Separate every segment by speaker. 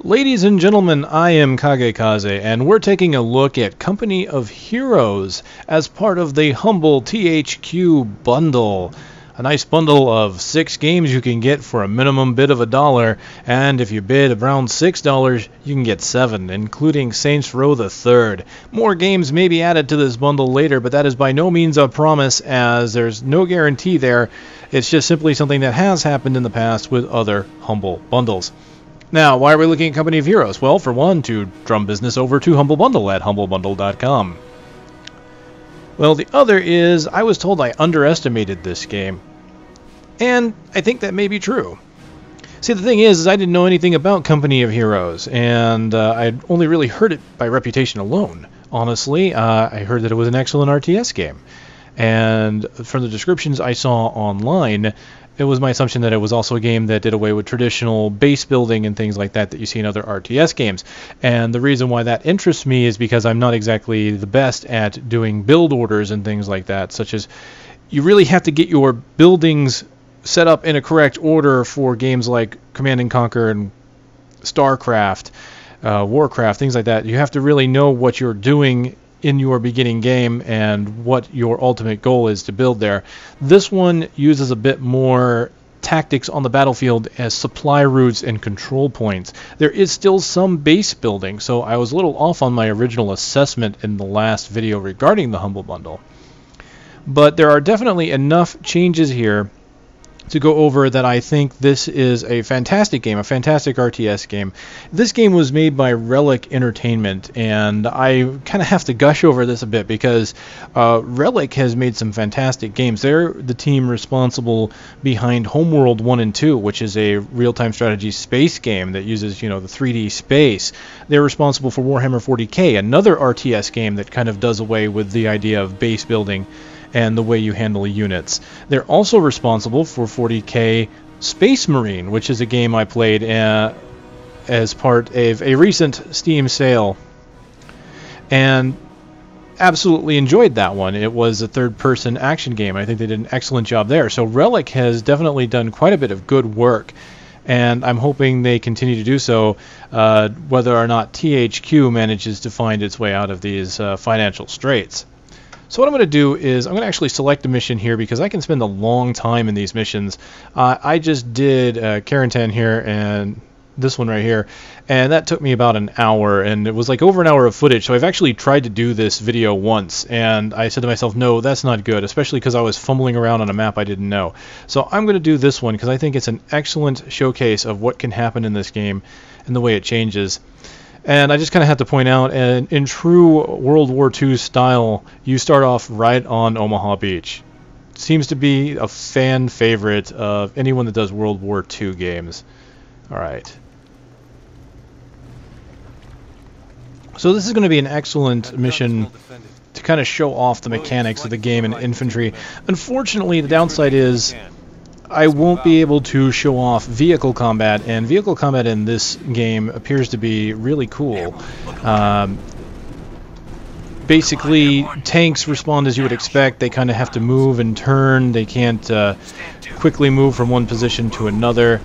Speaker 1: Ladies and gentlemen, I am KageKaze, and we're taking a look at Company of Heroes as part of the Humble THQ Bundle. A nice bundle of 6 games you can get for a minimum bid of $1, and if you bid around $6, you can get 7, including Saints Row the Third. More games may be added to this bundle later, but that is by no means a promise, as there's no guarantee there. It's just simply something that has happened in the past with other Humble bundles. Now, why are we looking at Company of Heroes? Well, for one, to drum business over to Humble Bundle at humblebundle.com. Well, the other is, I was told I underestimated this game. And I think that may be true. See, the thing is I didn't know anything about Company of Heroes, and I'd only really heard it by reputation alone. Honestly, I heard that it was an excellent RTS game. And from the descriptions I saw online, it was my assumption that it was also a game that did away with traditional base building and things like that that you see in other RTS games. And the reason why that interests me is because I'm not exactly the best at doing build orders and things like that, such as you really have to get your buildings set up in a correct order for games like Command & Conquer and StarCraft, Warcraft, things like that. You have to really know what you're doing in your beginning game and what your ultimate goal is to build there. This one uses a bit more tactics on the battlefield as supply routes and control points. There is still some base building, so I was a little off on my original assessment in the last video regarding the Humble Bundle. But there are definitely enough changes here to go over that I think this is a fantastic game, a fantastic RTS game. This game was made by Relic Entertainment, and I kind of have to gush over this a bit because Relic has made some fantastic games. They're the team responsible behind Homeworld 1 and 2, which is a real-time strategy space game that uses, the 3D space. They're responsible for Warhammer 40K, another RTS game that kind of does away with the idea of base building and the way you handle units. They're also responsible for 40K Space Marine, which is a game I played as part of a recent Steam sale, and absolutely enjoyed that one. It was a third-person action game. I think they did an excellent job there. So Relic has definitely done quite a bit of good work, and I'm hoping they continue to do so, whether or not THQ manages to find its way out of these financial straits. So what I'm going to do is I'm going to actually select a mission here because I can spend a long time in these missions. I just did Karantan here and this one right here, and that took me about an hour, and it was like over an hour of footage. So I've actually tried to do this video once, and I said to myself, no, that's not good, especially because I was fumbling around on a map I didn't know. So I'm going to do this one because I think it's an excellent showcase of what can happen in this game and the way it changes. And I just kind of have to point out, and in true World War II style, you start off right on Omaha Beach. Seems to be a fan favorite of anyone that does World War II games. Alright. So this is going to be an excellent mission to kind of show off the mechanics of the game in infantry. Unfortunately, the downside is I won't be able to show off vehicle combat, and vehicle combat in this game appears to be really cool. Basically, tanks respond as you would expect. They kind of have to move and turn. They can't quickly move from one position to another.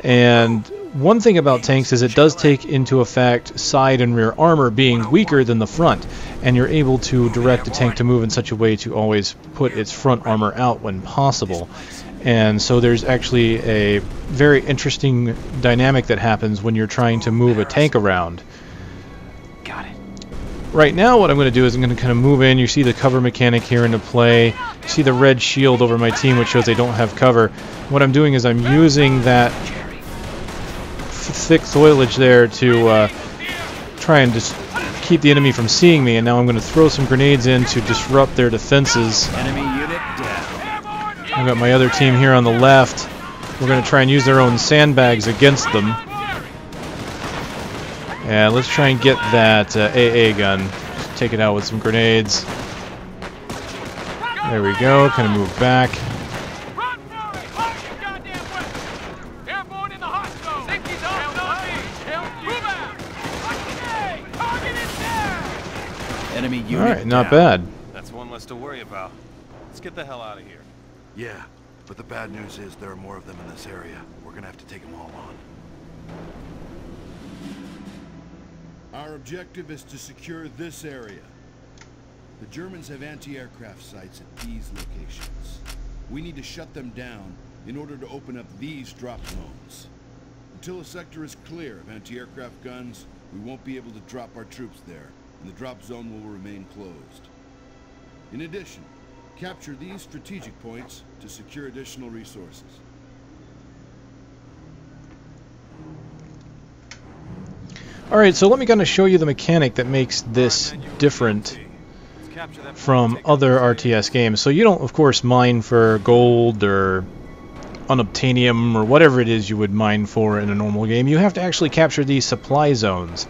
Speaker 1: And one thing about tanks is it does take into effect side and rear armor being weaker than the front, and you're able to direct the tank to move in such a way to always put its front armor out when possible. And so there's actually a very interesting dynamic that happens when you're trying to move a tank around. Got it. Right now what I'm going to do is I'm going to kind of move in. You see the cover mechanic here into play. You see the red shield over my team, which shows they don't have cover. What I'm doing is I'm using that thick foliage there to try and just keep the enemy from seeing me, and now I'm going to throw some grenades in to disrupt their defenses.
Speaker 2: Enemy unit down.
Speaker 1: I've got my other team here on the left. We're going to try and use their own sandbags against them. And let's try and get that AA gun. Just take it out with some grenades. There we go. Kind of move back.
Speaker 2: Enemy unit
Speaker 1: Alright, not
Speaker 2: down.
Speaker 1: bad.
Speaker 3: That's one less to worry about. Let's get the hell out of here.
Speaker 4: Yeah, but the bad news is there are more of them in this area. We're gonna have to take them all on.
Speaker 5: Our objective is to secure this area. The Germans have anti-aircraft sites at these locations. We need to shut them down in order to open up these drop zones. Until a sector is clear of anti-aircraft guns, we won't be able to drop our troops there, and the drop zone will remain closed. In addition, capture these strategic points to secure additional resources.
Speaker 1: Alright, so let me kind of show you the mechanic that makes this different from other RTS games. So you don't, of course, mine for gold or unobtainium or whatever it is you would mine for in a normal game. You have to actually capture these supply zones.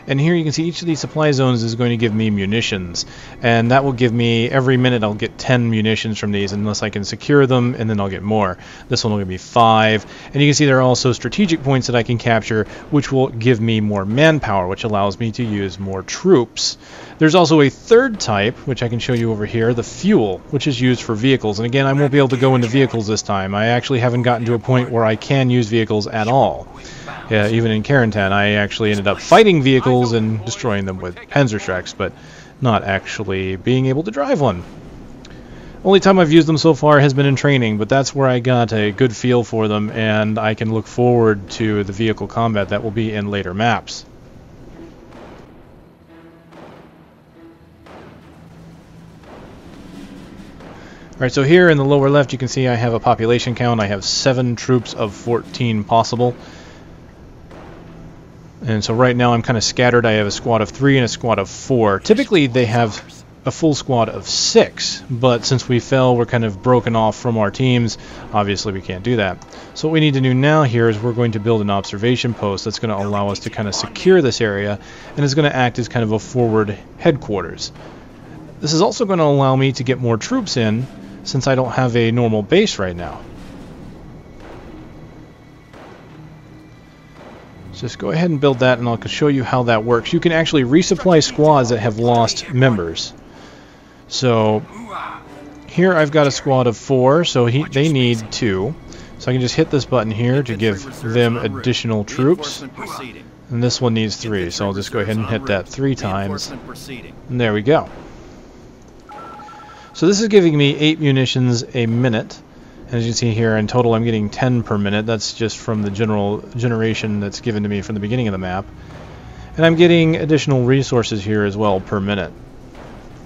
Speaker 1: And here you can see each of these supply zones is going to give me munitions. And that will give me, every minute I'll get 10 munitions from these unless I can secure them, and then I'll get more. This one will give me 5. And you can see there are also strategic points that I can capture, which will give me more manpower, which allows me to use more troops. There's also a third type, which I can show you over here, the fuel, which is used for vehicles. And again, I won't be able to go into vehicles this time. I actually haven't gotten to a point where I can use vehicles at all. Yeah, even in Karentan, I actually ended up fighting vehicles and destroying them with Panzerschrecks, but not actually being able to drive one. Only time I've used them so far has been in training, but that's where I got a good feel for them, and I can look forward to the vehicle combat that will be in later maps. Alright, so here in the lower left you can see I have a population count. I have 7 troops of 14 possible. And so right now I'm kind of scattered. I have a squad of 3 and a squad of 4. Typically they have a full squad of 6, but since we fell, we're kind of broken off from our teams. Obviously we can't do that. So what we need to do now here is we're going to build an observation post that's going to allow us to kind of secure this area, and it's going to act as kind of a forward headquarters. This is also going to allow me to get more troops in, since I don't have a normal base right now. Just go ahead and build that, and I'll show you how that works. You can actually resupply squads that have lost members. So here I've got a squad of 4, so they need 2. So I can just hit this button here to give them additional troops. And this one needs 3, so I'll just go ahead and hit that 3 times. And there we go. So this is giving me 8 munitions a minute. As you can see here, in total I'm getting 10 per minute. That's just from the general generation that's given to me from the beginning of the map. And I'm getting additional resources here as well per minute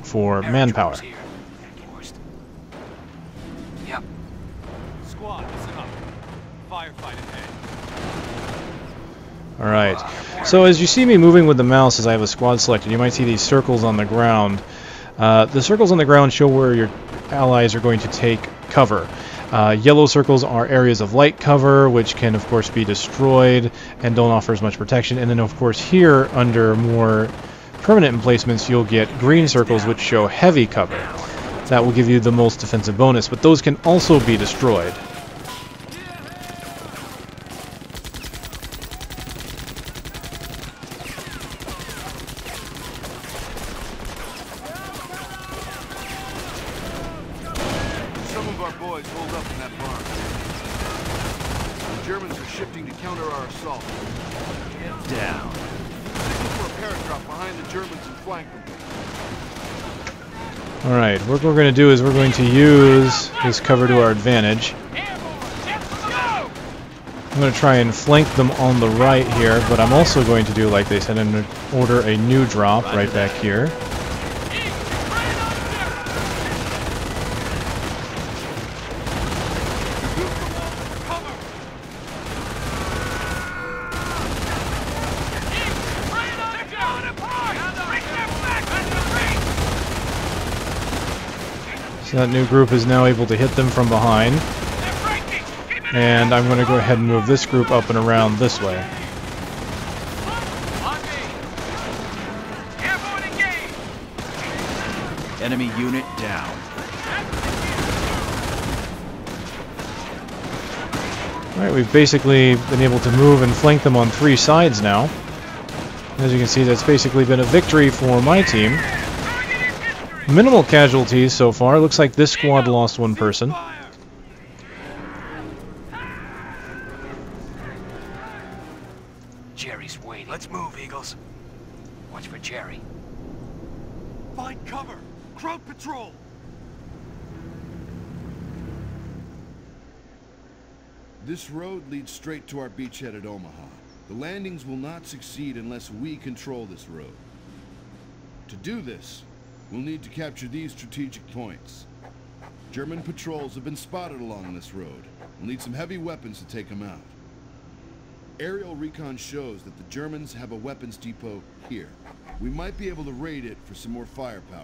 Speaker 1: for manpower.
Speaker 3: Yep. Squad, listen up. Firefight ahead.
Speaker 1: Alright, so as you see me moving with the mouse as I have a squad selected, you might see these circles on the ground. The circles on the ground show where your allies are going to take cover. Yellow circles are areas of light cover, which can of course be destroyed and don't offer as much protection. And then of course here, under more permanent emplacements, you'll get green circles which show heavy cover. That will give you the most defensive bonus, but those can also be destroyed.
Speaker 5: Some of our boys hold up in that barn. The Germans are shifting to counter our assault.
Speaker 2: Get down.
Speaker 5: Signal for a paratrop behind the Germans and flank them.
Speaker 1: Alright, what we're going to do is we're going to use this cover to our advantage. I'm going to try and flank them on the right here, but I'm also going to do, like they said, and order a new drop right back here. So that new group is now able to hit them from behind. And I'm going to go ahead and move this group up and around this way.
Speaker 2: Enemy unit down.
Speaker 1: Alright, we've basically been able to move and flank them on 3 sides now. As you can see, that's basically been a victory for my team. Minimal casualties so far. Looks like this squad lost 1 person.
Speaker 3: Jerry's waiting. Let's move, Eagles.
Speaker 6: Watch for Jerry.
Speaker 3: Find cover! Crowd patrol!
Speaker 5: This road leads straight to our beachhead at Omaha. The landings will not succeed unless we control this road. To do this, we'll need to capture these strategic points. German patrols have been spotted along this road. We'll need some heavy weapons to take them out. Aerial recon shows that the Germans have a weapons depot here. We might be able to raid it for some more firepower.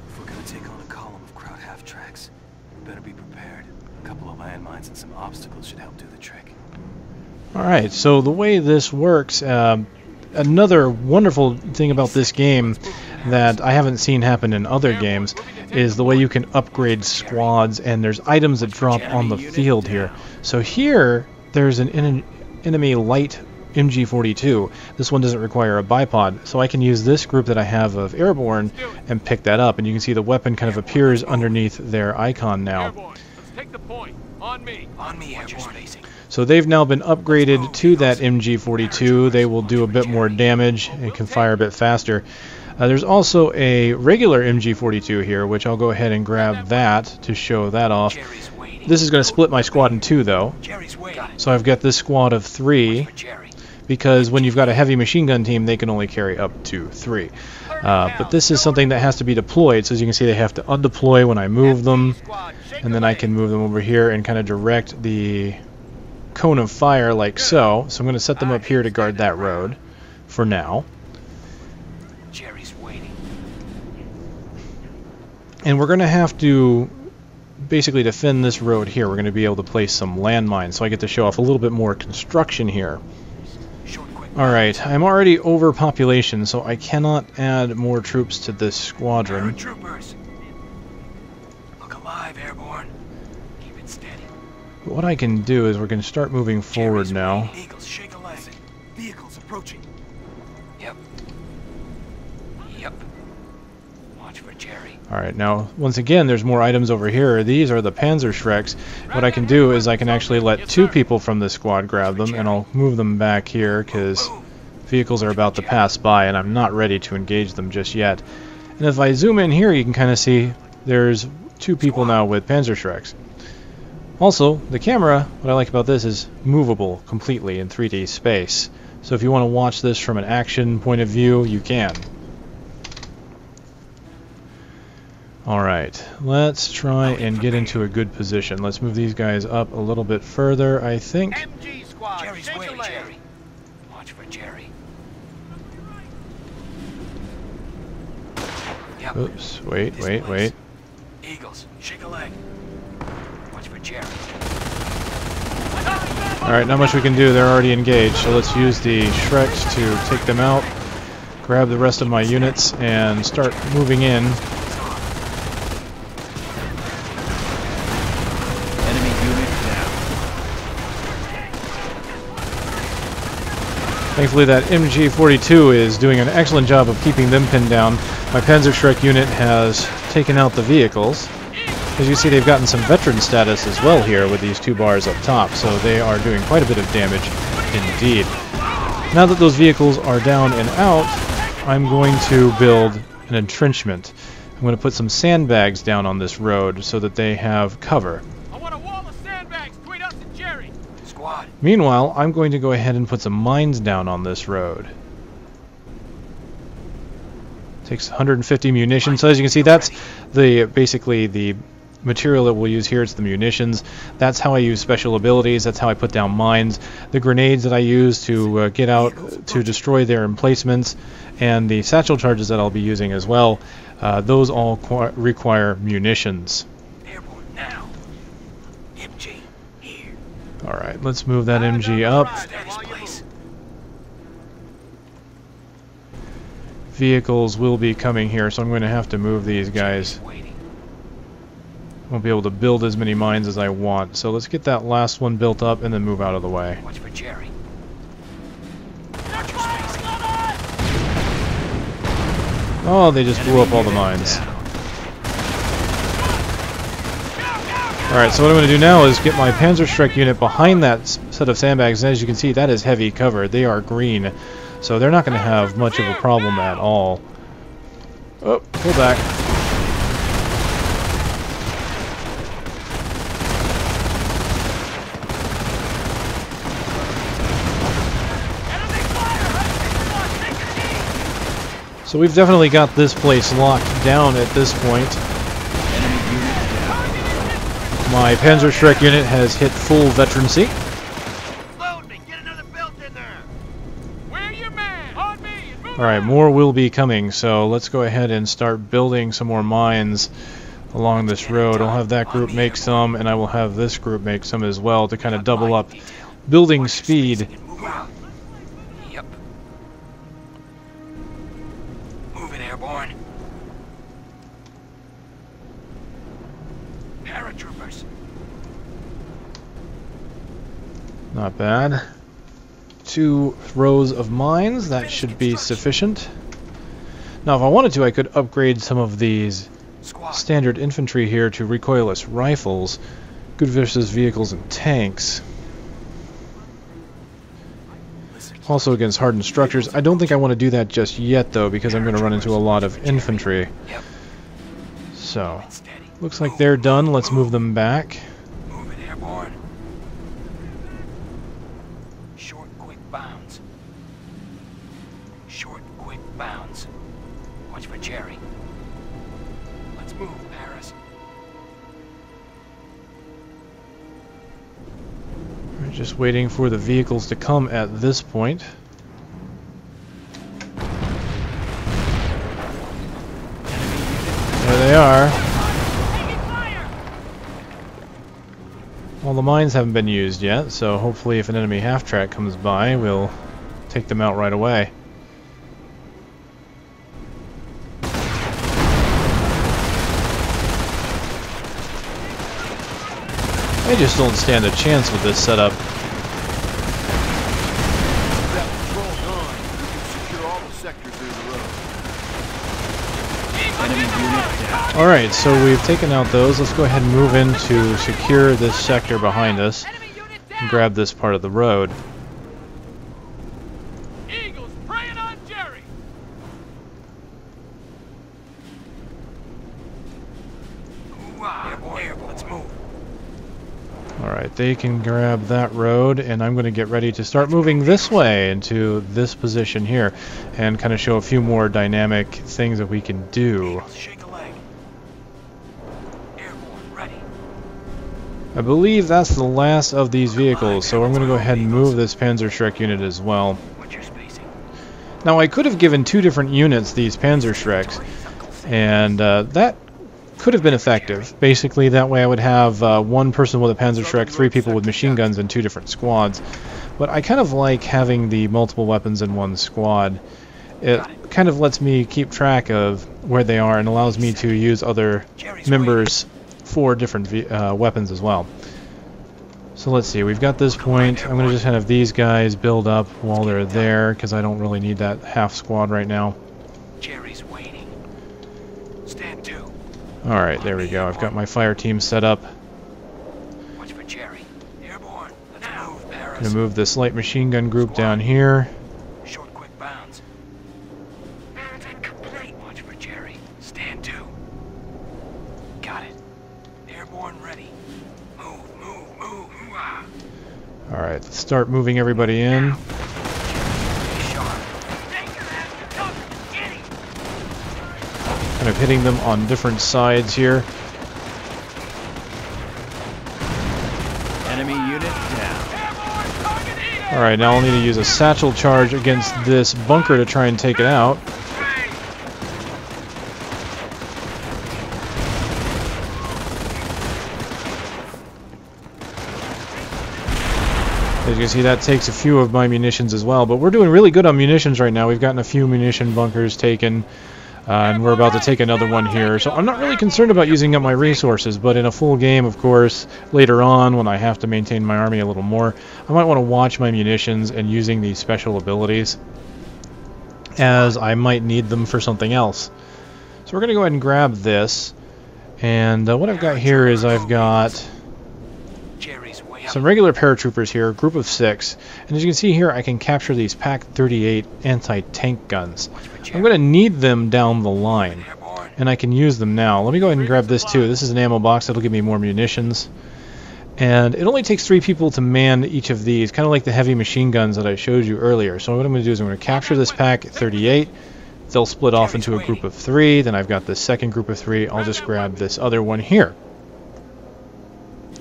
Speaker 6: If we're gonna take on a column of crowd half-tracks, we better be prepared. A couple of landmines and some obstacles should help do the trick.
Speaker 1: Alright, so the way this works, another wonderful thing about this game that I haven't seen happen in other games is the way you can upgrade squads, and there's items that drop on the field here. So here, there's an enemy light MG42. This one doesn't require a bipod, so I can use this group that I have of airborne and pick that up, and you can see the weapon kind of appears underneath their icon now.
Speaker 3: Let's take the point. On me.
Speaker 6: On me, airborne.
Speaker 1: So they've now been upgraded to that MG42. They will do a bit more damage and can fire a bit faster. There's also a regular MG42 here, which I'll go ahead and grab that to show that off. This is going to split my squad in two, though. So I've got this squad of 3, because when you've got a heavy machine gun team, they can only carry up to 3. But this is something that has to be deployed, so as you can see, they have to undeploy when I move them, and then I can move them over here and kind of direct the cone of fire like so. So I'm going to set them up here to guard that road for now.
Speaker 6: Jerry's waiting.
Speaker 1: And we're going to have to basically defend this road here. We're going to be able to place some landmines, so I get to show off a little bit more construction here. Alright, I'm already over population, so I cannot add more troops to this squadron.
Speaker 6: Troopers. Look alive, airborne. Keep it steady.
Speaker 1: But what I can do is we're going to start moving forward now.
Speaker 6: Eagles, shake a leg. Vehicles approaching. Yep. Yep. Watch for Jerry.
Speaker 1: Alright, now, once again, there's more items over here. These are the Panzerschrecks. What I can do is I can actually let 2 people from this squad grab them, and I'll move them back here, because vehicles are about to pass by, and I'm not ready to engage them just yet. And if I zoom in here, you can kind of see there's 2 people now with Panzerschrecks. Also, the camera, what I like about this is movable completely in 3D space. So if you want to watch this from an action point of view, you can. Alright, let's try and get into a good position. Let's move these guys up a little bit further, I think.
Speaker 3: MG squad,
Speaker 6: Jerry's
Speaker 3: shake a
Speaker 6: waiting,
Speaker 3: leg.
Speaker 6: Jerry. Watch for Jerry. Yep.
Speaker 1: Oops, wait.
Speaker 6: Eagles, shake a leg. Watch for Jerry.
Speaker 1: Alright, not much we can do. They're already engaged, so let's use the Shreks to take them out, grab the rest of my units, and start moving in.
Speaker 2: Enemy unit down.
Speaker 1: Thankfully that MG42 is doing an excellent job of keeping them pinned down. My Panzerschreck unit has taken out the vehicles. As you see, they've gotten some veteran status as well here with these 2 bars up top, so they are doing quite a bit of damage indeed. Now that those vehicles are down and out, I'm going to build an entrenchment. I'm going to put some sandbags down on this road so that they have cover.
Speaker 3: I want a wall of sandbags between us and Jerry.
Speaker 6: Squad.
Speaker 1: Meanwhile, I'm going to go ahead and put some mines down on this road. Takes 150 munitions, so as you can see, that's basically the material that we'll use here. It's the munitions. That's how I use special abilities. That's how I put down mines. The grenades that I use to get out to destroy their emplacements, and the satchel charges that I'll be using as well. Those all require munitions.
Speaker 6: Airborne now. MG here.
Speaker 1: Alright, let's move that MG up.
Speaker 6: Steady's place.
Speaker 1: Vehicles will be coming here, so I'm going to have to move these guys.
Speaker 6: Waiting.
Speaker 1: Won't be able to build as many mines as I want. So let's get that last one built up and then move out of the way.
Speaker 6: Watch for Jerry.
Speaker 1: Oh, they just blew up all the mines. Alright, so what I'm going to do now is get my Panzerschreck unit behind that set of sandbags, and as you can see, that is heavy cover. They are green, so they're not going to have much of a problem at all. Oh, pull back. So we've definitely got this place locked down at this point. My Panzerschreck unit has hit full veterancy.
Speaker 3: Load me. Get another belt in there. Where you man? On me.
Speaker 1: Alright, more will be coming, so let's go ahead and start building some more mines along this road. I'll have that group make some, and I will have this group make some as well to kind of double up building speed.
Speaker 6: Yep. Moving airborne. Paratroopers.
Speaker 1: Not bad. 2 rows of mines, that should be sufficient. Now if I wanted to, I could upgrade some of these standard infantry here to recoilless rifles. Good versus vehicles and tanks. Also against hardened structures. I don't think I want to do that just yet though, because I'm going to run into a lot of infantry. So, looks like they're done. Let's move them back.
Speaker 6: Moving airborne. Short, quick bounds. Short, quick bounds. Watch for Jerry. Let's move, Paris.
Speaker 1: We're just waiting for the vehicles to come at this point. There they are. Well, the mines haven't been used yet, so hopefully if an enemy half-track comes by, we'll take them out right away. They just don't stand a chance with this setup.
Speaker 5: That patrol's on. We can secure all the sectors near the road.
Speaker 2: Enemy unit down.
Speaker 1: Alright, so we've taken out those. Let's go ahead and move in to secure this sector behind us and grab this part of the road.
Speaker 3: Eagles preying on Jerry.
Speaker 6: Airborne. Let's move.
Speaker 1: Alright, they can grab that road, and I'm going to get ready to start moving this way into this position here and kind of show a few more dynamic things that we can do.
Speaker 6: Shake a leg. Airborne, ready.
Speaker 1: I believe that's the last of these vehicles, so I'm going to go ahead and move this Panzerschreck unit as well.
Speaker 6: What's your spacing?
Speaker 1: Now, I could have given 2 different units these Panzerschrecks, and that could have been effective. Basically, that way I would have 1 person with a Panzerschreck, 3 people with machine guns, and 2 different squads. But I kind of like having the multiple weapons in one squad. It kind of lets me keep track of where they are and allows me to use other members for different weapons as well. So let's see, we've got this point. I'm going to just have these guys build up while they're there, because I don't really need that half squad right now.
Speaker 6: Jerry's waiting. Stand to.
Speaker 1: Alright, there we go. I've got my fire team set up.
Speaker 6: Watch for Jerry. Airborne. Let's move, Paris.
Speaker 1: I'm going to move this light machine gun group down here.
Speaker 6: Short, quick bounds. Bounds incomplete. Watch for Jerry. Stand to. Got it. Airborne ready. Move, move, move. Hoo-ah.
Speaker 1: Alright, let's start moving everybody in.
Speaker 6: Sharp.
Speaker 1: Kind of hitting them on different sides here.
Speaker 2: Enemy unit down.
Speaker 1: Alright, now I'll need to use a satchel charge against this bunker to try and take it out. As you can see, that takes a few of my munitions as well, but we're doing really good on munitions right now. We've gotten a few munition bunkers taken. And we're about to take another one here, so I'm not really concerned about using up my resources, but in a full game, of course, later on, when I have to maintain my army a little more, I might want to watch my munitions and using these special abilities, as I might need them for something else. So we're going to go ahead and grab this, and what I've got here is I've got
Speaker 6: Jerry's way up.
Speaker 1: some regular paratroopers here, a group of 6. And as you can see here, I can capture these PaK-38 anti-tank guns. I'm going to need them down the line,
Speaker 6: Airborne.
Speaker 1: and I can use them now. Let me go ahead and grab this too. This is an ammo box. That'll give me more munitions. And it only takes 3 people to man each of these, kind of like the heavy machine guns that I showed you earlier. So what I'm going to do is I'm going to capture this PaK-38. They'll split off into a group of 3. Then I've got this second group of 3. I'll just grab this other one here.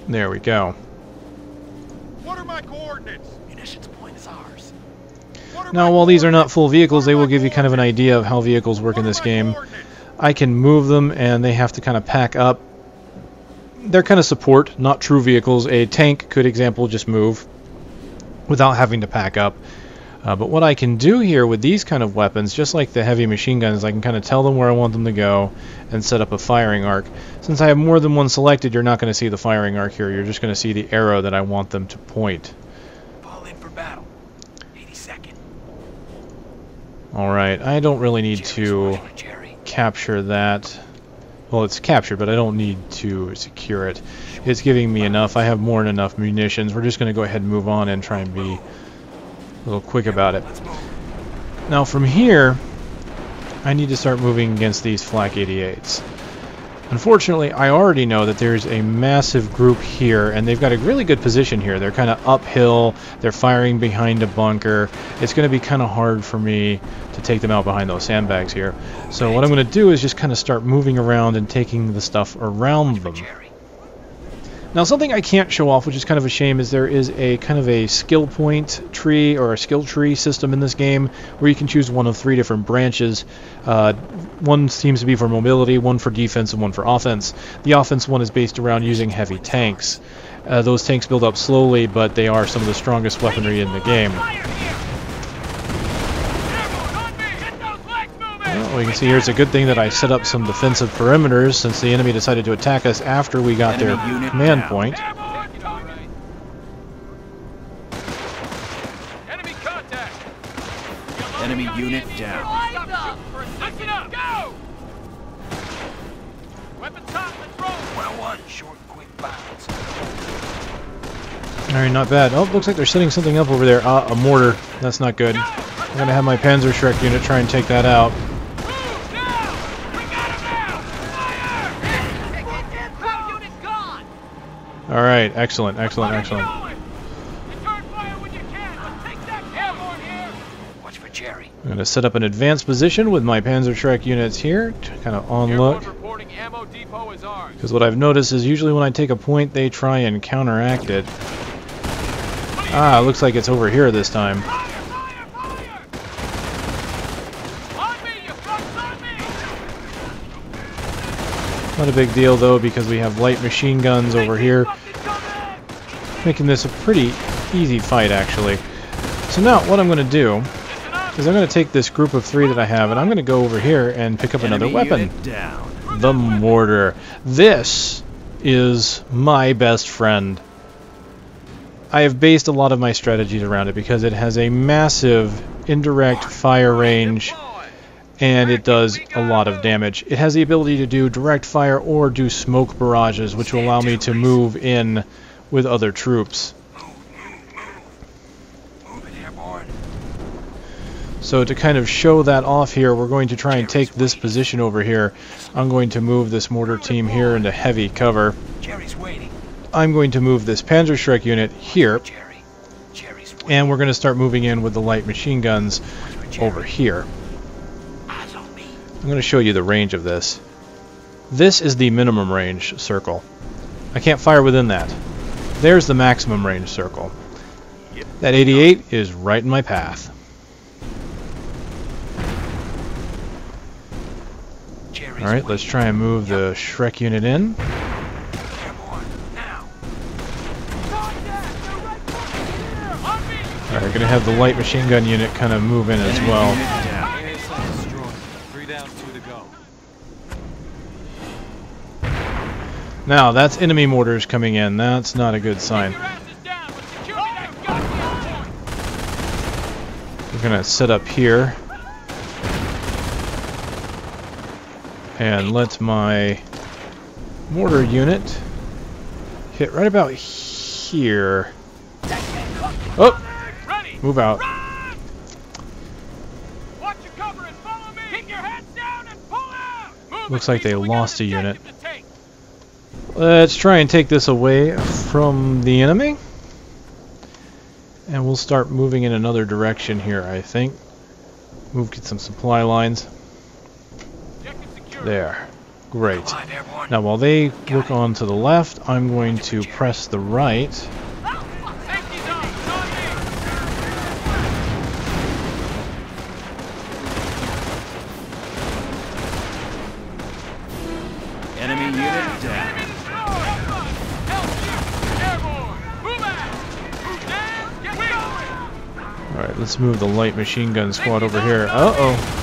Speaker 1: There we go.
Speaker 3: What are my coordinates?
Speaker 6: Munitions point is ours.
Speaker 1: Now, while these are not full vehicles, they will give you kind of an idea of how vehicles work in this game. I can move them, and they have to kind of pack up. They're kind of support, not true vehicles. A tank could, example, just move without having to pack up. But what I can do here with these kind of weapons, just like the heavy machine guns, I can kind of tell them where I want them to go and set up a firing arc. Since I have more than one selected, you're not going to see the firing arc here. You're just going to see the arrow that I want them to point.
Speaker 6: Fall in for battle. 82nd.
Speaker 1: Alright, I don't really need
Speaker 6: Jerry's
Speaker 1: to
Speaker 6: watching it, Jerry.
Speaker 1: capture that. Well, it's captured, but I don't need to secure it. It's giving me enough. I have more than enough munitions. We're just going to go ahead and move on and try and be a little quick about it.
Speaker 6: Let's move.
Speaker 1: Now from here, I need to start moving against these Flak 88s. Unfortunately, I already know that there's a massive group here, and they've got a really good position here. They're kind of uphill, they're firing behind a bunker. It's going to be kind of hard for me to take them out behind those sandbags here. So what I'm going to do is just kind of start moving around and taking the stuff around them.
Speaker 6: Jerry.
Speaker 1: Now, something I can't show off, which is kind of a shame, is there is a kind of a skill point tree or a skill tree system in this game where you can choose one of 3 different branches. One seems to be for mobility, one for defense, and one for offense. The offense one is based around using heavy tanks. Those tanks build up slowly, but they are some of the strongest weaponry in the game. Well, you can see here it's a good thing that I set up some defensive perimeters since the enemy decided to attack us after we got their command point.
Speaker 3: Enemy contact.
Speaker 2: Enemy unit down.
Speaker 3: Listen up. Go. Weapons hot. Let's roll.
Speaker 6: Well, one short, quick bounce.
Speaker 1: Alright, not bad. Oh, looks like they're setting something up over there. A mortar. That's not good. I'm going to have my Panzerschreck unit try and take that out.
Speaker 3: Move now. We got him now. Fire. Power unit gone.
Speaker 1: Alright, excellent, excellent, excellent.
Speaker 3: Return fire when you can. Let's take that airborne here.
Speaker 6: Watch for Jerry.
Speaker 1: I'm going to set up an advanced position with my Panzerschreck units here, kind of on look.
Speaker 3: Reporting ammo depot is ours.
Speaker 1: Because what I've noticed is usually when I take a point, they try and counteract it. Ah, looks like it's over here this time.
Speaker 3: Fire, fire, fire. On me, you fucks on me.
Speaker 1: Not a big deal though, because we have light machine guns over here, making this a pretty easy fight actually. So now what I'm going to do is I'm going to take this group of 3 that I have, and I'm going to go over here and pick up another
Speaker 2: Enemy
Speaker 1: weapon.
Speaker 2: unit down.
Speaker 1: The mortar. This is my best friend. I have based a lot of my strategies around it because it has a massive indirect fire range and it does a lot of damage. It has the ability to do direct fire or do smoke barrages, which will allow me to move in with other troops.
Speaker 6: Move it, airborne.
Speaker 1: So to kind of show that off here, we're going to try and take this position over here. I'm going to move this mortar team here into heavy cover.
Speaker 6: Jerry's waiting.
Speaker 1: I'm going to move this Panzerschreck unit here,
Speaker 6: Jerry's waiting.
Speaker 1: and we're going to start moving in with the light machine guns over here.
Speaker 6: Eyes on me.
Speaker 1: I'm going to show you the range of this. This is the minimum range circle. I can't fire within that. There's the maximum range circle. That 88 is right in my path. Alright, let's try and move the Shrek unit in. Alright, we're going to have the light machine gun unit kind of move in as well.
Speaker 2: Destroyed. 3 down, 2 to go.
Speaker 1: Now, that's enemy mortars coming in. That's not a good sign. We're going to set up here. And let my mortar unit hit right about here. Oh! Move out.
Speaker 3: Watch your cover and follow me. Keep your heads down and pull out.
Speaker 1: Looks like they lost a unit. Let's try and take this away from the enemy. And we'll start moving in another direction here, I think. Get some supply lines. There. Great. Now while they look on to the left, I'm going to press the right.
Speaker 6: Enemy unit down.
Speaker 1: Alright, let's move the light machine gun squad over here. Uh-oh.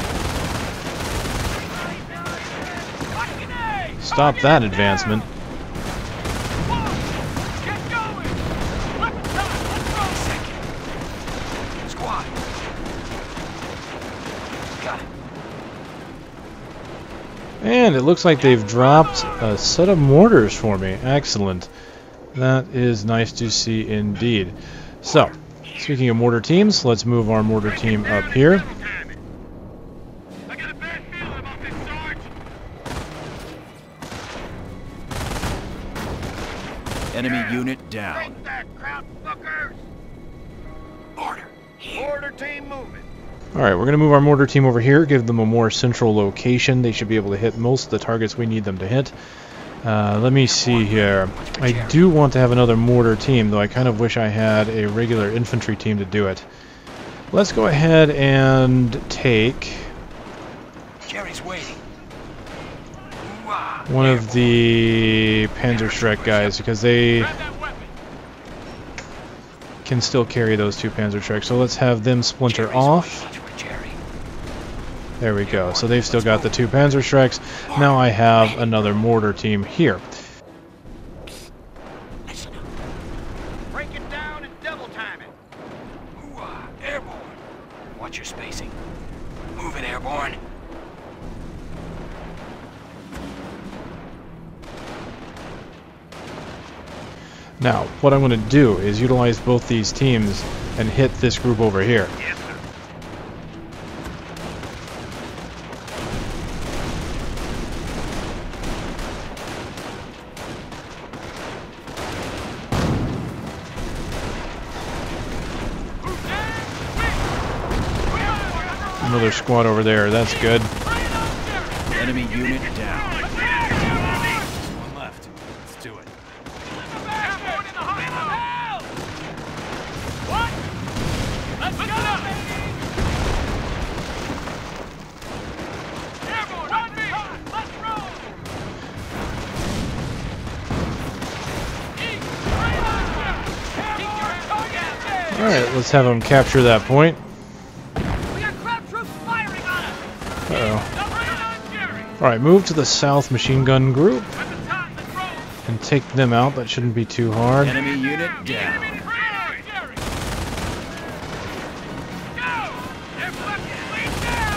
Speaker 1: Stop that advancement.
Speaker 6: Squad. Got it.
Speaker 1: And it looks like they've dropped a set of mortars for me. Excellent. That is nice to see indeed. So, speaking of mortar teams, let's move our mortar team up here.
Speaker 3: I got a bad feeling about this, Sarge.
Speaker 6: Enemy unit down.
Speaker 3: Take that, crowd fuckers.
Speaker 6: Order. Here.
Speaker 3: Order team moving.
Speaker 1: Alright, we're going to move our mortar team over here, give them a more central location. They should be able to hit most of the targets we need them to hit. Let me see here. I do want to have another mortar team, though I kind of wish I had a regular infantry team to do it. Let's go ahead and take
Speaker 6: Jerry's waiting.
Speaker 1: one of the Panzerschreck guys, because they
Speaker 3: Grab that weapon.
Speaker 1: can still carry those two Panzerschrecks. So let's have them splinter off. There we go. So they've still got the two Panzerschrecks. Now I have another mortar team here.
Speaker 3: Break it down and double time it.
Speaker 6: Airborne. Watch your spacing. Move it, airborne.
Speaker 1: Now, what I'm going to do is utilize both these teams and hit this group over here.
Speaker 3: Yes, sir.
Speaker 1: Another squad over there. That's good.
Speaker 6: Enemy unit down.
Speaker 2: One left. Let's do it.
Speaker 3: Airborne in the hole. What? Let's go. Airborne, run me. Let's roll.
Speaker 1: Alright, let's have them capture that point.
Speaker 3: We got crowd troops firing on us.
Speaker 1: Uh-oh. Alright, move to the south machine gun group
Speaker 3: At the top, let's roll.
Speaker 1: and take them out. That shouldn't be too hard.
Speaker 6: Enemy unit down.
Speaker 3: Jerry. Go. Everyone, lean down.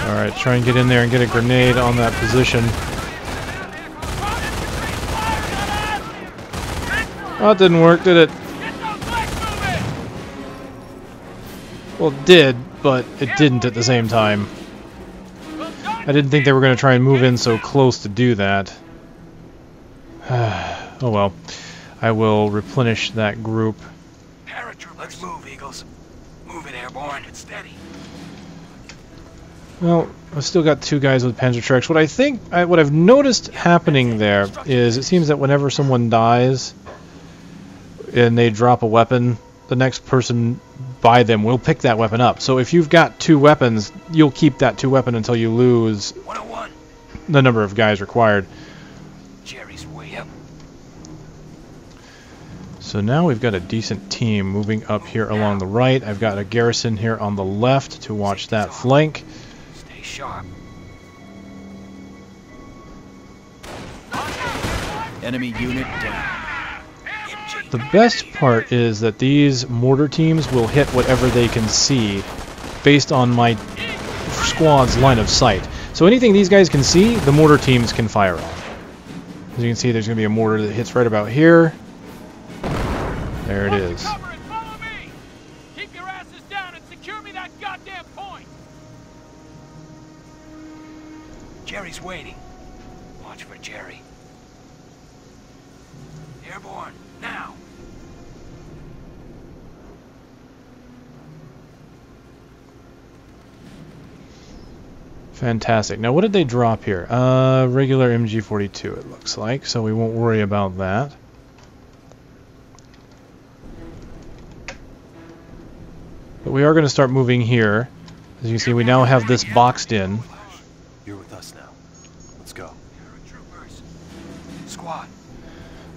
Speaker 1: Alright, try and get in there and get a grenade on that position. Oh, it didn't work, did it? Well, it did, but it didn't at the same time. I didn't think they were going to try and move in so close to do that. Oh well. I will replenish that group.
Speaker 6: Paratroop, let's move, Eagles. Move it, airborne. It's steady.
Speaker 1: Well, I've still got two guys with Panzerschrecks. What I've noticed happening there is it seems that whenever someone dies and they drop a weapon, the next person by them will pick that weapon up. So if you've got two weapons, you'll keep that two weapon until you lose
Speaker 6: 101.
Speaker 1: the number of guys required.
Speaker 6: Jerry's way up.
Speaker 1: So now we've got a decent team moving up here along the right. I've got a garrison here on the left to watch that flank.
Speaker 6: Stay sharp. Enemy unit down.
Speaker 1: The best part is that these mortar teams will hit whatever they can see based on my squad's line of sight. So anything these guys can see, the mortar teams can fire on. As you can see, there's going to be a mortar that hits right about here. There it is.
Speaker 3: Cover and follow me. Keep your asses down and secure me that goddamn point.
Speaker 6: Jerry's waiting. Watch for Jerry. Airborne, now.
Speaker 1: Fantastic. Now, what did they drop here? Regular MG42, it looks like, so we won't worry about that. But we are going to start moving here. As you can see, we now have this boxed in.
Speaker 2: You're with us now. Let's go.
Speaker 6: Paratroopers. Squad.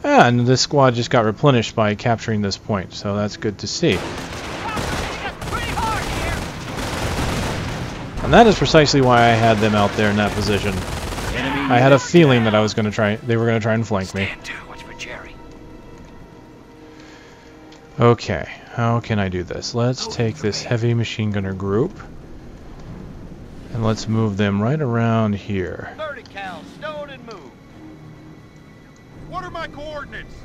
Speaker 1: And this squad just got replenished by capturing this point, so that's good to see. And that is precisely why I had them out there in that position. I had a feeling that they were going to try and flank me.
Speaker 6: Stand to. Watch for Jerry.
Speaker 1: Okay, how can I do this? Let's take this heavy machine gunner group and let's move them right around here.
Speaker 3: 30 cal, stowed and moved. What are my coordinates?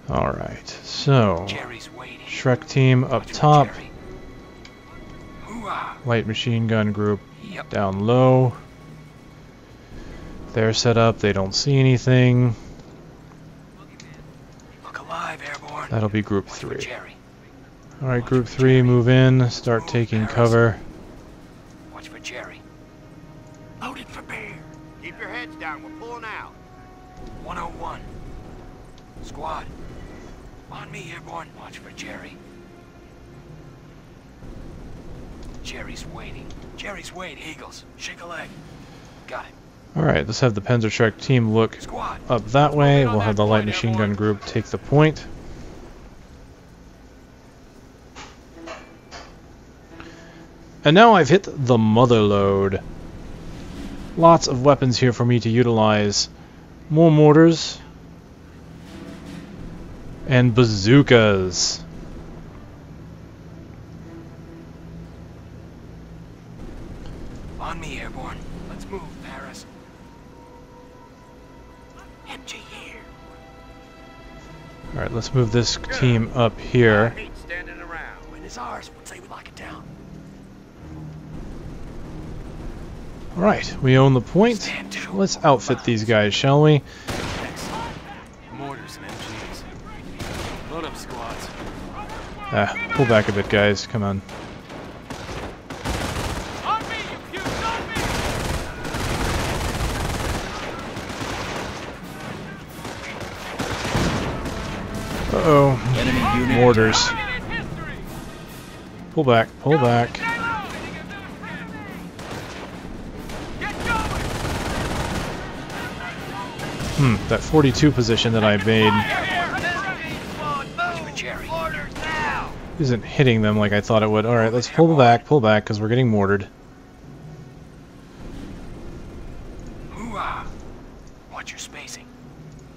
Speaker 1: Alright, so
Speaker 6: Jerry's waiting.
Speaker 1: Shrek team up
Speaker 6: Watch for
Speaker 1: top,
Speaker 6: Jerry. Hoo-ah.
Speaker 1: light machine gun group
Speaker 6: Yep.
Speaker 1: down low. They're set up, they don't see anything.
Speaker 6: Look alive, Airborne.
Speaker 1: That'll be group
Speaker 6: Watch for
Speaker 1: 3.
Speaker 6: Jerry.
Speaker 1: Alright, group 3, move in, start taking cover.
Speaker 6: Watch for Jerry. Loaded for bear.
Speaker 3: Keep your heads down, we're pulling out.
Speaker 6: 101. Squad. On me, Airborne. Watch for Jerry. Jerry's waiting. Jerry's waiting. Eagles, shake a leg. Got it.
Speaker 1: Alright, let's have the Panzerschreck team look
Speaker 6: Squad.
Speaker 1: up that way. We'll have the light machine gun group take the point. And now I've hit the mother load. Lots of weapons here for me to utilize. More mortars. And bazookas.
Speaker 6: On me, Airborne. Let's move, Paris. MG here.
Speaker 1: Alright, let's move this team up here.
Speaker 3: I hate standing around.
Speaker 6: When is ours? We'd say we lock it down.
Speaker 1: Alright, we own the point.
Speaker 6: Stand to.
Speaker 1: Let's outfit these guys, shall we?
Speaker 2: Mortars and MGs. Load up squads.
Speaker 1: Pull back a bit, guys. Come on.
Speaker 3: On me, you cute, on me!
Speaker 1: Uh-oh. Mortars.
Speaker 3: Target in history!
Speaker 1: Pull back, pull back.
Speaker 3: Get going!
Speaker 1: That 42 position that I made
Speaker 6: Watch for Jerry.
Speaker 3: Orders now!
Speaker 1: isn't hitting them like I thought it would. Alright, let's pull back, because we're getting mortared.
Speaker 6: Hoo-ah. Watch your spacing.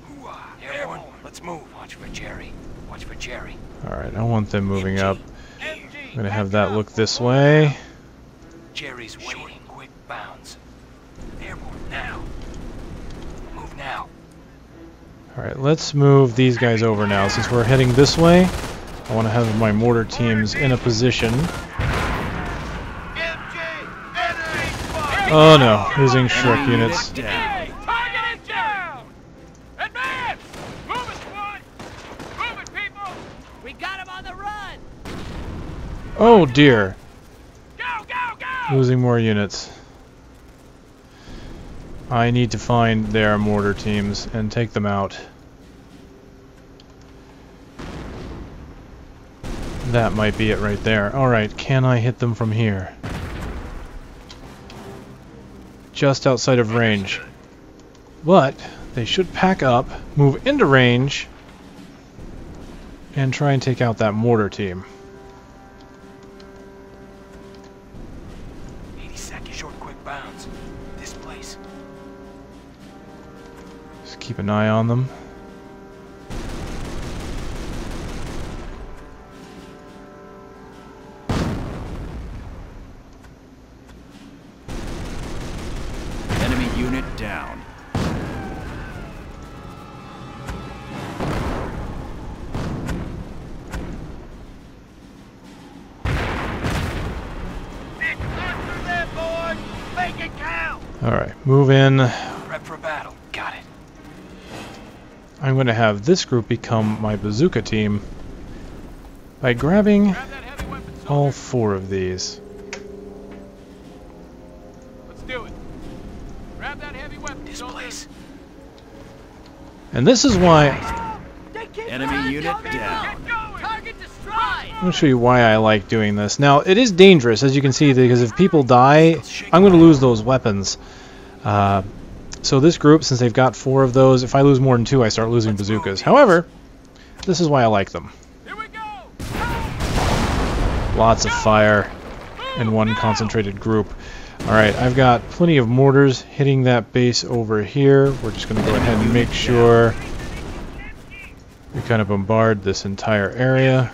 Speaker 6: Hoo-ah. Airborne, let's move. Watch for Jerry. Watch for Jerry.
Speaker 1: Alright, I want them moving up.
Speaker 6: Here.
Speaker 1: I'm gonna have that look this way.
Speaker 6: Jerry's waiting. Quick bounds. Airborne, now. Move now.
Speaker 1: Alright, let's move these guys over now. Since we're heading this way, I want to have my mortar teams in a position. Oh no, losing Shrek units.
Speaker 3: Target is down! Advance! Move it, squad! Move it, people! We got him on the run!
Speaker 1: Oh dear,
Speaker 3: Go, go, go!
Speaker 1: losing more units. I need to find their mortar teams and take them out. That might be it right there. Alright, can I hit them from here? Just outside of range. But they should pack up, move into range, and try and take out that mortar team.
Speaker 6: 80 seconds, short, quick bounds. This place.
Speaker 1: Just keep an eye on them. Alright, move in.
Speaker 6: Prep for battle. Got it.
Speaker 1: I'm going to have this group become my bazooka team by grabbing
Speaker 3: Grab that heavy weapon,
Speaker 1: all
Speaker 3: soldier.
Speaker 1: 4 of these.
Speaker 3: Let's do it. Grab that heavy weapon,
Speaker 6: This
Speaker 3: soldier.
Speaker 6: place.
Speaker 1: And this is why
Speaker 4: Enemy unit down.
Speaker 3: Get going.
Speaker 7: Target destroyed!
Speaker 1: I'm going to show you why I like doing this. Now, it is dangerous, as you can see, because if people die, I'm going to lose those weapons. So this group, since they've got 4 of those, if I lose more than 2, I start losing bazookas. However, this is why I like them.
Speaker 3: Here we go.
Speaker 1: Lots of fire in one concentrated group. Alright, I've got plenty of mortars hitting that base over here. We're just going to go ahead and make sure we kind of bombard this entire area.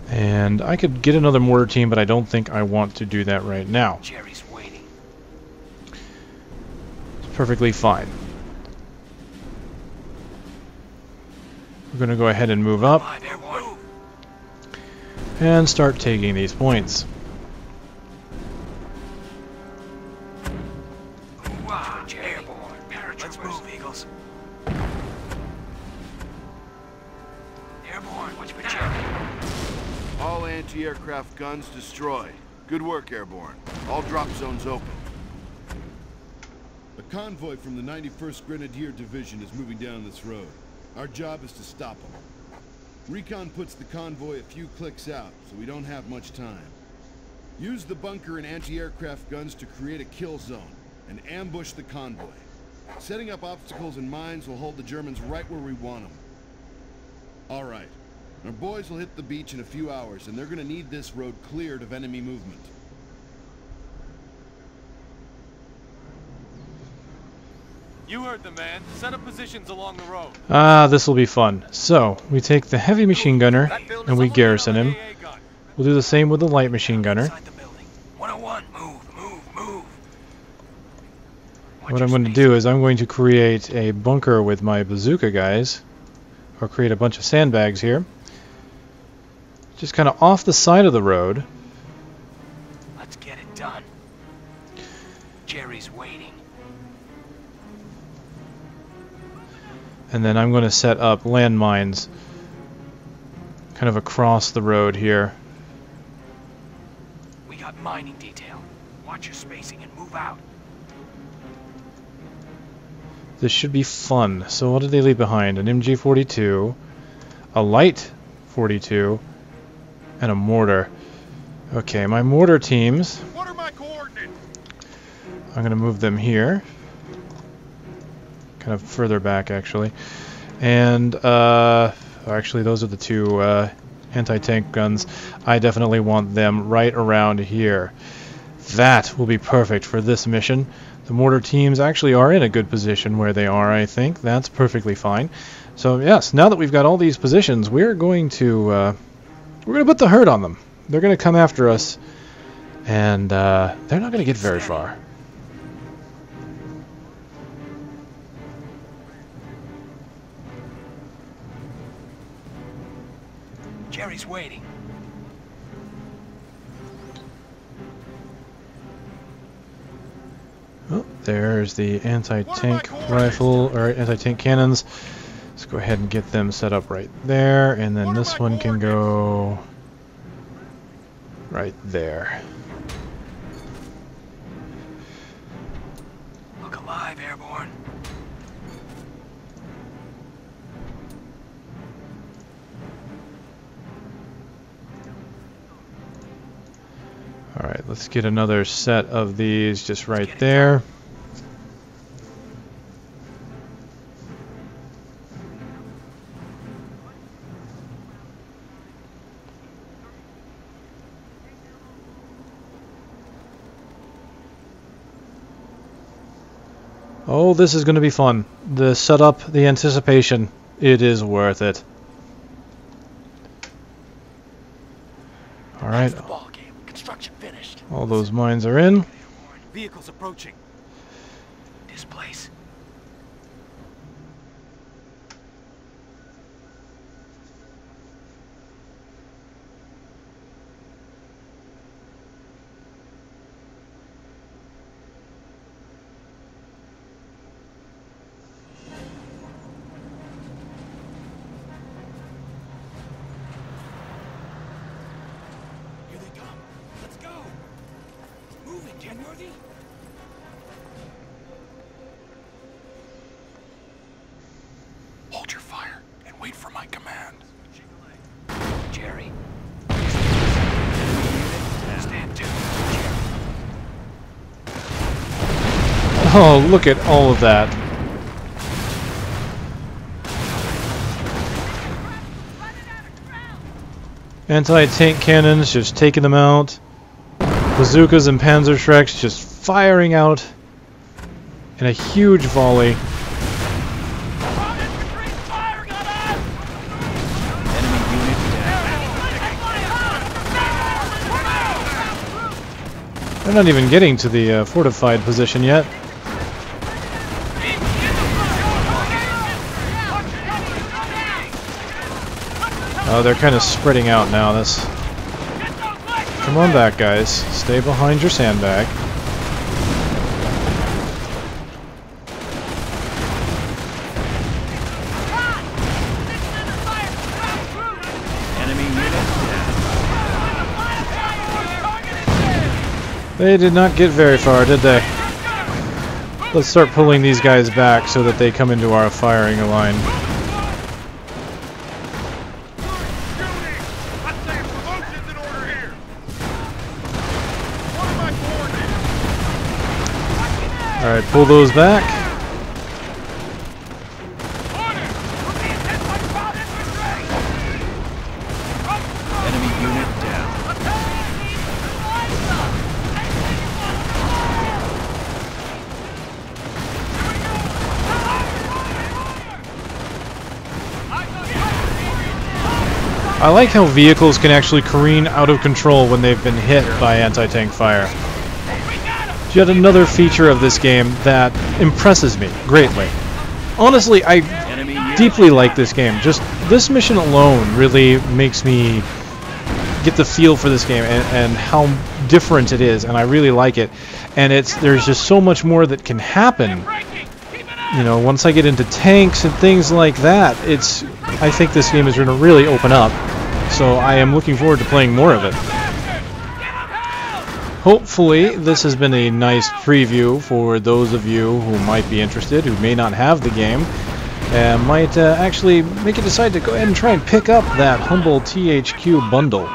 Speaker 1: And I could get another mortar team, but I don't think I want to do that right now.
Speaker 6: Jerry's waiting.
Speaker 1: It's perfectly fine. We're going to go ahead and move up
Speaker 6: Live airborne.
Speaker 1: and start taking these points.
Speaker 6: Wow, airborne. Let's move, Eagles. Airborne. Watch for Jerry.
Speaker 5: All anti-aircraft guns destroyed. Good work, Airborne. All drop zones open. A convoy from the 91st Grenadier Division is moving down this road. Our job is to stop them. Recon puts the convoy a few clicks out, so we don't have much time. Use the bunker and anti-aircraft guns to create a kill zone and ambush the convoy. Setting up obstacles and mines will hold the Germans right where we want them. All right. Our boys will hit the beach in a few hours, and they're gonna need this road cleared of enemy movement.
Speaker 2: You heard the man. Set up positions along the road.
Speaker 1: Ah, this will be fun. So, we take the heavy machine gunner and we garrison him.
Speaker 2: AA gun.
Speaker 1: We'll do the same with the light machine gunner.
Speaker 6: Inside the building. 101. Move. Watch
Speaker 1: What
Speaker 6: your
Speaker 1: I'm going to
Speaker 6: space.
Speaker 1: do is I'm going to create a bunker with my bazooka guys, or create a bunch of sandbags here, just kind of off the side of the road.
Speaker 6: Let's get it done. Jerry's waiting.
Speaker 1: And then I'm going to set up landmines kind of across the road here.
Speaker 6: We got mining detail. Watch your spacing and move out.
Speaker 1: This should be fun. So what did they leave behind? An MG42, a light 42, and a mortar. Okay, my mortar teams,
Speaker 3: What are my coordinates?
Speaker 1: I'm going to move them here. Kind of further back, actually. And, actually, those are the 2 anti-tank guns. I definitely want them right around here. That will be perfect for this mission. The mortar teams actually are in a good position where they are, I think. That's perfectly fine. So, yes, now that we've got all these positions, we're going to put the hurt on them. They're going to come after us, and they're not going to get very far.
Speaker 6: Jerry's waiting.
Speaker 1: Oh, there's the anti-tank rifle, or anti-tank cannons. Let's go ahead and get them set up right there, and then this one can go right there.
Speaker 6: Look alive, airborne.
Speaker 1: Alright, let's get another set of these just right there. Oh, this is going to be fun. The setup, the anticipation, it is worth it. Alright,
Speaker 6: That's the ball game. Construction finished.
Speaker 1: all those mines are in.
Speaker 2: Vehicles approaching.
Speaker 6: This place. Kenworthy?
Speaker 4: Hold your fire and wait for my command.
Speaker 6: Jerry. Stand to. Jerry.
Speaker 1: Oh, look at all of that. Anti-tank cannons just taking them out. Bazookas and Panzerschrecks just firing out in a huge volley.
Speaker 4: Enemy unit down.
Speaker 1: They're not even getting to the fortified position yet. Oh, they're kind of spreading out now. Come on back, guys. Stay behind your sandbag.
Speaker 4: Enemy unit down.
Speaker 1: They did not get very far, did they? Let's start pulling these guys back so that they come into our firing line. Alright, pull those back.
Speaker 4: Enemy unit down.
Speaker 1: I like how vehicles can actually careen out of control when they've been hit by anti-tank fire. Yet another feature of this game that impresses me greatly. Honestly, I deeply like this game. Just this mission alone really makes me get the feel for this game and how different it is, and I really like it. And there's just so much more that can happen. You know, once I get into tanks and things like that, I think this game is going to really open up. So I am looking forward to playing more of it. Hopefully, this has been a nice preview for those of you who might be interested, who may not have the game, and might actually make you decide to go ahead and try and pick up that Humble THQ Bundle.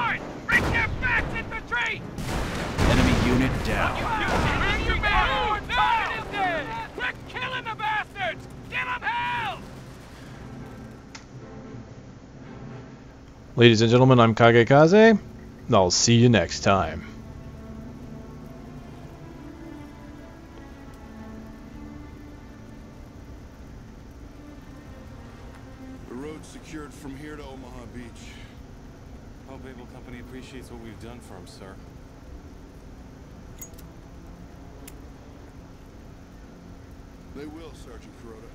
Speaker 4: Enemy unit down.
Speaker 3: We're killing the bastards! Give them hell!
Speaker 1: Ladies and gentlemen, I'm KageKaze. I'll see you next time.
Speaker 5: The road's secured from here to Omaha Beach.
Speaker 2: Hope Able Company appreciates what we've done for him, sir.
Speaker 5: They will, Sergeant Kuroda.